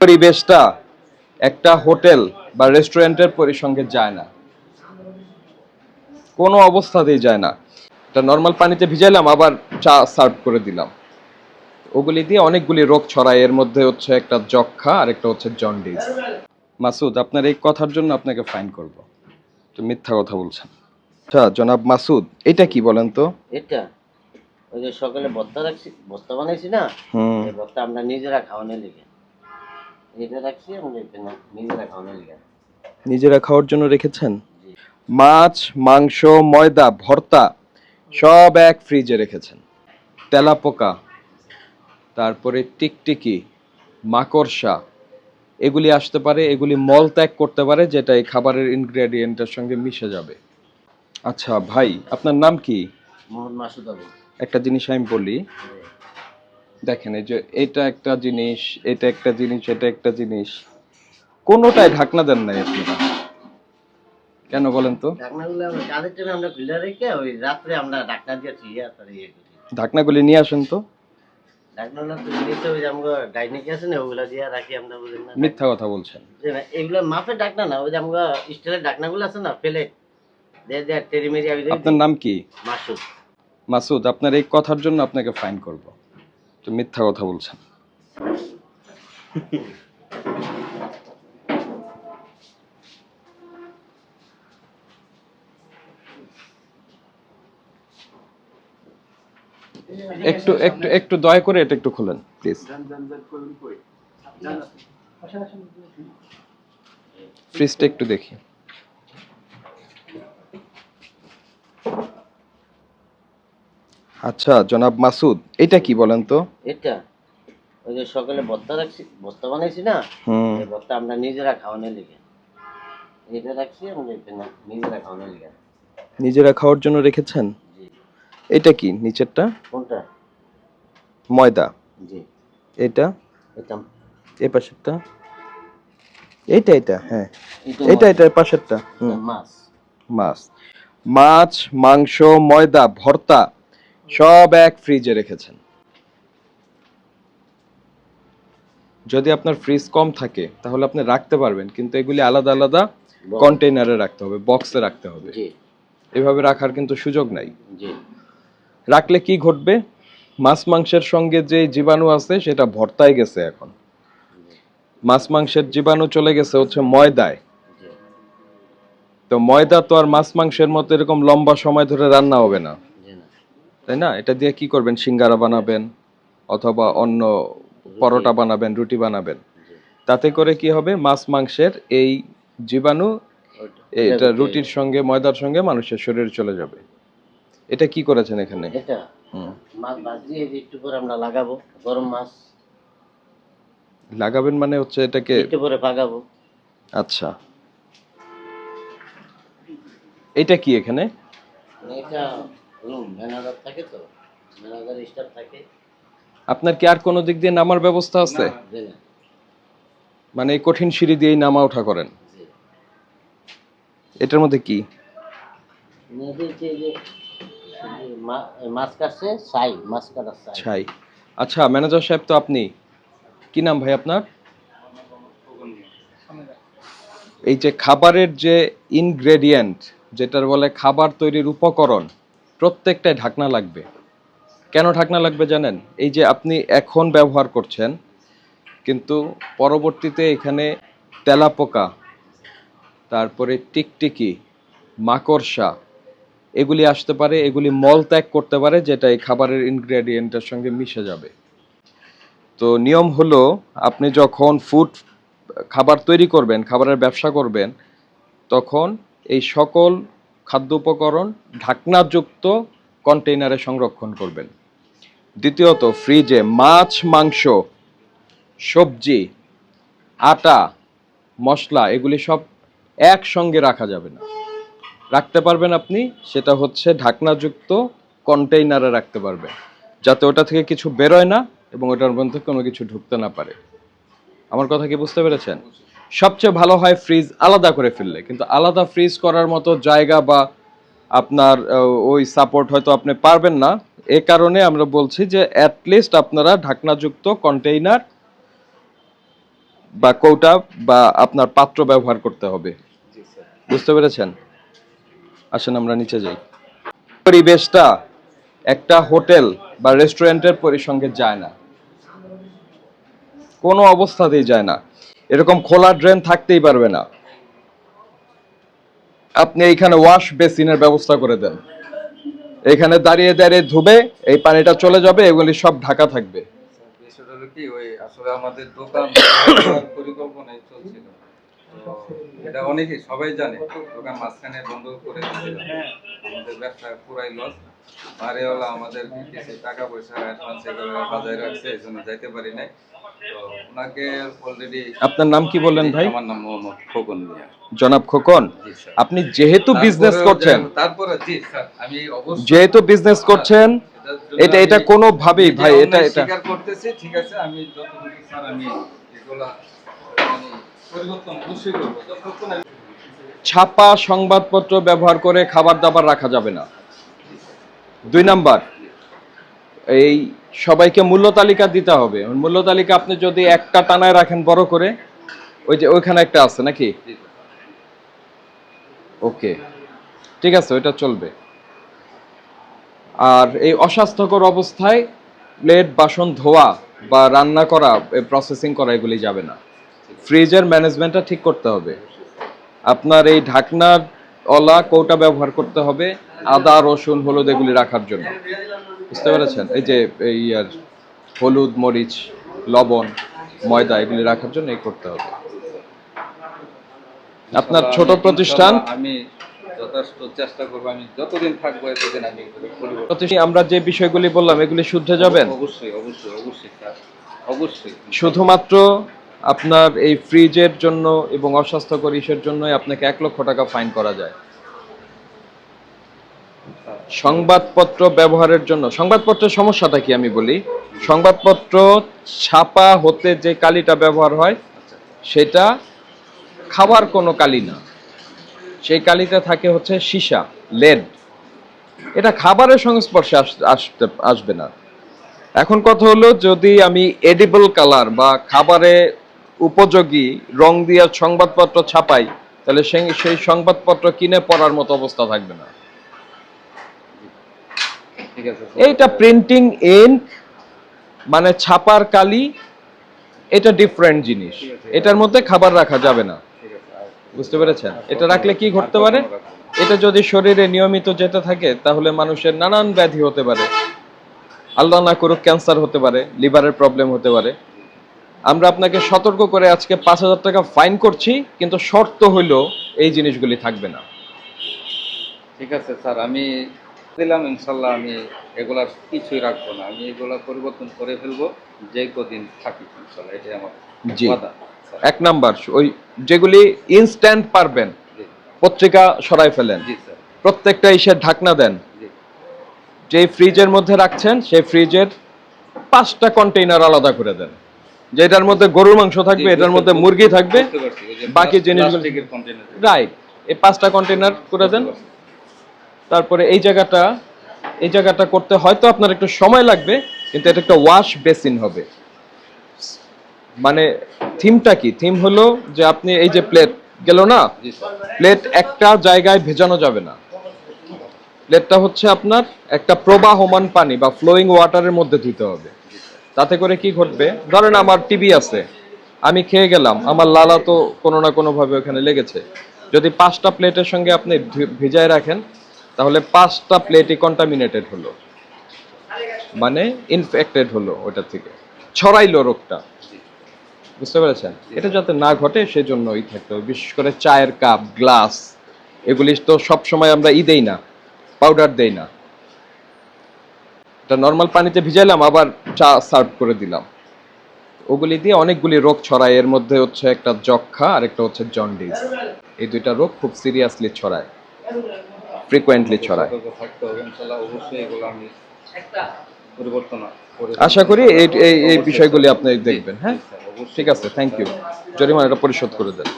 পরিবেশটা একটা হোটেল বা রেস্টুরেন্টের পরিসঙ্গে যায় না, কোনো অবস্থাতেই যায় না। এটা নর্মাল পানিতে ভিজাইলাম, আবার চা সার্ভ করে দিলাম, ওগুলি দিয়ে অনেকগুলি রোগ ছড়ায়। এর মধ্যে হচ্ছে একটা যক্ষা আর একটা হচ্ছে জন্ডিস। মাসুদ, আপনার এই কথার জন্য আপনাকে ফাইন করব। তো মিথ্যা কথা বলছেন। আচ্ছা জনাব মাসুদ, এটা কি বলেন তো? এটা ওই যে সকালে ভর্তা রাখছি, ভর্তা বানাইছি না, এই ভর্তা আমরা নিজেরা খাওয়ানোর লিগে এটা রাখছি। আমরা এখানে নিজেরা খাওয়ানোর লিগে নিজেরা খাওয়ার জন্য রেখেছেন? জি। মাছ, মাংস, ময়দা, ভর্তা সব এক ফ্রিজে রেখেছেন। তেলাপোকা, তারপরে টিকটিকি, মাকড়সা, এগুলি আসতে পারে, এগুলি মল ত্যাগ করতে পারে, যেটা এই খাবারের ইনগ্রেডিয়েন্টের সঙ্গে মিশে যাবে। আচ্ছা ভাই, আপনার নাম কি? মোহাম্মদ মাসুদ আলী। একটা জিনিস আমি বলি, দেখেন এই যে এটা একটা জিনিস, এটা একটা জিনিস, এটা একটা জিনিস, কোনোটাই ঢাকনা দেন নাই আপনারা, কেন বলেন তো? ঢাকনাগুলো আমরা কাজের টাইমে আমরা খুলে রেখে ওই রাত্রে আমরা ঢাকনা দিয়ে চিয়া তার ইয়ে করি। ঢাকনাগুলি নিয়ে আসেন তো। ঢাকনাগুলো তো নিচে ওই যে আমরা ডাইনিকে আছে না, ওগুলা দিয়ে রাখি আমরা, বুঝেন না? মিথ্যা কথা বলছেন। যে না, এগুলো মাপের ঢাকনা না, ওই যে আমরা স্টিলের ঢাকনাগুলো আছে না, প্লেট দিয়ে দিয়ে টেরি মেরি। আপনার নাম কি? মাসুদ। মাসুদ, আপনার এই কথার জন্য আপনাকে ফাইন করব। তো মিথ্যা কথা বলছেন। একটু একটু একটু দয়া করে এটা একটু খুলেন প্লিজ। ফ্রিজটা একটু দেখি। আচ্ছা জনাব মাসুদ, এটা কি বলেন তো? এটা ওই যে সকালে ভর্তা রাখছি, ভর্তা বানাইছি না, এই ভর্তা আমরা নিজেরা খাওয়ানোর লিগে এটা রাখছি। আমরা এখানে নিজেরা খাওয়ানোর লিগে। নিজেরা খাওয়ার জন্য রেখেছেন? জি। এটা কি নিচেরটা? কোনটা? ময়দা। জি। এটা? এটা এই পাশেরটা? এইটা এটা, হ্যাঁ এটা এটা পাশেরটা। মাছ। মাছ, মাছ, মাংস, ময়দা, ভর্তা সব এক ফ্রিজে রেখেছেন। যদি আপনার ফ্রিজ কম থাকে তাহলে আপনি রাখতে পারবেন, কিন্তু এগুলি আলাদা আলাদা কন্টেইনারে রাখতে হবে, বক্সে রাখতে হবে। জি। এভাবে রাখার কিন্তু সুযোগ নাই। জি। রাখলে কি ঘটবে? মাছ মাংসের সঙ্গে যে জীবাণু আছে সেটা ভর্তায় গেছে। এখন মাছ মাংসের জীবাণু চলে গেছে হচ্ছে ময়দায়। জি। তো ময়দা তো আর মাছ মাংসের মতো এরকম লম্বা সময় ধরে রান্না হবে না, জি না। তাই না? এটা দিয়ে কি করবেন? সিঙ্গারা বানাবেন অথবা অন্য পরোটা বানাবেন, রুটি বানাবেন। জি। তাতে করে কি হবে? মাছ মাংসের এই জীবাণু এটা রুটির সঙ্গে, ময়দার সঙ্গে মানুষের শরীরে চলে যাবে। এটা কি করেছেন এখানে? এটা মাছ ভাজি একটু পরে আমরা লাগাবো, গরম মাছ লাগাবেন মানে হচ্ছে এটাকে একটু পরে পাকাবো। আচ্ছা, এটা কি এখানে? এটা ম্যানেজার থাকে, তো ম্যানেজার স্টাফ থাকে। আপনার কি আর কোনো দিক দিয়ে নামার ব্যবস্থা আছে? জি না। মানে এই কঠিন সিঁড়ি দিয়েই নামা ওঠা করেন? জি। এটার মধ্যে কি? মাছ কাটছে, ছাই, মাছ কাটার ছাই। ছাই। আচ্ছা ম্যানেজার সাহেব তো আপনি, কি নাম ভাই আপনার? এই যে খাবারের যে ইনগ্রেডিয়েন্ট, যেটার বলে খাবার তৈরির উপকরণ, প্রত্যেকটাই ঢাকনা লাগবে। কেন ঢাকনা লাগবে জানেন? এই যে আপনি এখন ব্যবহার করছেন, কিন্তু পরবর্তীতে এখানে তেলাপোকা, তারপরে টিকটিকি, মাকড়সা, এগুলি আসতে পারে, এগুলি মল ত্যাগ করতে পারে, যেটা এই খাবারের ইনগ্রেডিয়েন্টের সঙ্গে মিশে যাবে। তো নিয়ম হলো, আপনি যখন খাবার তৈরি করবেন, খাবারের ব্যবসা করবেন, তখন এই সকল খাদ্য উপকরণ ঢাকনাযুক্ত কন্টেইনারে সংরক্ষণ করবেন। দ্বিতীয়ত, ফ্রিজে মাছ, মাংস, সবজি, আটা, মশলা এগুলি সব একসঙ্গে রাখা যাবে না। রাখতে পারবেন আপনি, সেটা হচ্ছে ঢাকনাযুক্ত কন্টেইনারে রাখতে পারবেন, যাতে ওটা থেকে কিছু বেরোয় না এবং ওটার মধ্যে কোনো কিছু ঢুকতে না পারে। আমার কথা কি বুঝতে পেরেছেন? সবচেয়ে ভালো হয় ফ্রিজ আলাদা করে ফেললে, কিন্তু আলাদা ফ্রিজ করার মতো জায়গা বা আপনার ওই সাপোর্ট হয়তো আপনি পারবেন না। এ কারণে আমরা বলছি যে অ্যাটলিস্ট আপনারা ঢাকনাযুক্ত কন্টেইনার বা কৌটা বা আপনার পাত্র ব্যবহার করতে হবে। জি স্যার। বুঝতে পেরেছেন? আসেন আমরা নিচে যাই। পরিবেশটা একটা হোটেল বা রেস্টুরেন্টের পরিসঙ্গে যায় না, কোনো অবস্থাতেই যায় না। এরকম খোলা ড্রেন থাকতেই পারবে না। আপনি এইখানে ওয়াশ বেসিনের ব্যবস্থা করে দেন, এখানে দাঁড়িয়ে দাঁড়িয়ে ধুবে, এই পানিটা চলে যাবে, এগুলি সব ঢাকা থাকবে। বিষয়টা হলো কি, ওই আসলে আমাদের দোকান পরিকল্পনায় চলছিল, তো এটা অনেকেই সবাই জানে, দোকান মাঝখানে বন্ধ করে দিয়েছিল, আমাদের ব্যবসা পুরাই লস। বাড়িওয়ালা আমাদের কিছু টাকা পয়সা অ্যাডভান্স এগুলো বাজায় রাখছে, এই জন্য যাইতে পারি নাই। তো ওনাকে অলরেডি। আপনার নাম কি বললেন ভাই? আমার নাম মোহাম্মদ খোকন মিয়া। জনাব খোকন, জি স্যার। আপনি যেহেতু বিজনেস করছেন, তারপরে জি স্যার, আমি অবশ্যই যেহেতু বিজনেস করছেন, এটা কোনোভাবেই ভাই, এটা স্বীকার করতেছি, ঠিক আছে, আমি যতটুকু স্যার আমি এগুলা মানে পরিবর্তন অবশ্যই করবো যতক্ষণ ছাপা সংবাদপত্র ব্যবহার করে খাবার দাবার রাখা যাবে না। 2 নাম্বার, এই সবাইকে মূল্য তালিকা দিতে হবে। মূল্য তালিকা আপনি যদি একটা টানায় রাখেন বড় করে, ওই যে ওইখানে একটা আছে নাকি? ওকে, ঠিক আছে, ওইটা চলবে। আর এই অস্বাস্থ্যকর অবস্থায় প্লেট বাসন ধোয়া বা রান্না করা, প্রসেসিং করা, এগুলি যাবে না। ফ্রিজের ম্যানেজমেন্টটা ঠিক করতে হবে। আপনার এই ঢাকনার ওলা কৌটা ব্যবহার করতে হবে আদা, রসুন, হলুদ এগুলি রাখার জন্য। বুঝতে পেরেছেন? এই যে এই আর হলুদ, মরিচ, লবণ, ময়দা এগুলি রাখার জন্য এই করতে হবে। আপনার ছোট প্রতিষ্ঠান, আমি যথেষ্ট চেষ্টা করবো, আমি যতদিন থাকবো এতদিন আমি আমরা যে বিষয়গুলি বললাম এগুলি শুদ্ধ যাবেন? অবশ্যই অবশ্যই অবশ্যই স্যার, অবশ্যই। শুধুমাত্র আপনার এই ফ্রিজের জন্য এবং অস্বাস্থ্যকর ইস্যুর জন্যই আপনাকে 1 লক্ষ টাকা ফাইন করা যায়। সংবাদপত্র ব্যবহারের জন্য, সংবাদপত্রের সমস্যাটা কি আমি বলি। সংবাদপত্র ছাপা হতে যে কালিটা ব্যবহার হয় সেটা খাবার কোনো কালি না, সেই কালিতে থাকে হচ্ছে সীসা, লেড। এটা খাবারের সংস্পর্শে আসবে না। এখন কথা হলো, যদি আমি এডিবল কালার বা খাবারে উপযোগী রং দিয়ে সংবাদপত্র ছাপাই, তাহলে সেই সংবাদপত্র কিনে পড়ার মতো অবস্থা থাকবে না। এইটা প্রিন্টিং ইঙ্ক মানে ছাপার কালি, এটা ডিফারেন্ট জিনিস। এটার মধ্যে খাবার রাখা যাবে না। বুঝতে পেরেছেন? এটা রাখলে কি ঘটতে পারে, এটা যদি শরীরে নিয়মিত যেতে থাকে তাহলে মানুষের নানান ব্যাধি হতে পারে। আল্লাহ না করুক ক্যান্সার হতে পারে, লিভারের প্রবলেম হতে পারে। আমরা আপনাকে সতর্ক করে আজকে 5,000 টাকা ফাইন করছি, কিন্তু শর্ত হইলো এই জিনিসগুলি থাকবে না। ঠিক আছে স্যার, আমি দিলাম, ইনশাল্লাহ আমি এগুলা কিছুই রাখবো না, আমি এগুলা পরিবর্তন করে ফেলবো যে কদিন থাকি, ইনশাল্লাহ এটাই আমার ওয়াদা। 1 নাম্বার, ওই যেগুলি ইনস্ট্যান্ট পারবেন পত্রিকা সরাই ফেলেন, প্রত্যেকটা ইসের ঢাকনা দেন। যে ফ্রিজের মধ্যে রাখছেন সেই ফ্রিজের 5টা কন্টেইনার আলাদা করে দেন, যেটার মধ্যে গরুর মাংস থাকবে, এটার মধ্যে মুরগি থাকবে, বাকি জিনিসগুলো রাইট, এই 5টা কন্টেইনার করে দেন। তারপরে এই জায়গাটা করতে হয়তো আপনার একটু সময় লাগবে, কিন্তু এটা একটা ওয়াশ বেসিন হবে। মানে থিমটা কি? থিম হলো যে আপনি এই যে প্লেট গেল না, প্লেট একটা জায়গায় ভেজানো যাবে না। প্লেটটা হচ্ছে আপনার একটা প্রবাহমান পানি বা ফ্লোয়িং ওয়াটারের মধ্যে ধুতে হবে। তাতে করে কি ঘটবে, ধরেন আমার টিভি আছে, আমি খেয়ে গেলাম, আমার লালা তো কোনো না কোনো ভাবে ওখানে লেগেছে। যদি 5টা প্লেটের সঙ্গে আপনি ভিজায় রাখেন, তাহলে 5টা প্লেটই কন্টামিনেটেড হলো, মানে ইনফেক্টেড হলো, ওটা থেকে ছড়াইলো রোগটা। বুঝতে পেরেছেন? এটা যাতে না ঘটে সেজন্যই থাকতে হবে। বিশেষ করে চায়ের কাপ, গ্লাস, এগুলি তো সবসময় আমরা দেই না, পাউডার দেই না। এটা নর্মাল পানিতে ভিজাইলাম, আবার চা সার্ভ করে দিলাম, ওগুলি দিয়ে অনেকগুলি রোগ ছড়ায়। এর মধ্যে হচ্ছে একটা যক্ষা আর একটা হচ্ছে জন্ডিস। এই 2টা রোগ খুব সিরিয়াসলি ছড়ায়, ফ্রিকোয়েন্টলি ছড়ায়। আশা করি এই বিষয়গুলি আপনি দেখবেন। হ্যাঁ, ঠিক আছে, থ্যাংক ইউ। জরিমানাটা পরিশোধ করে দেন।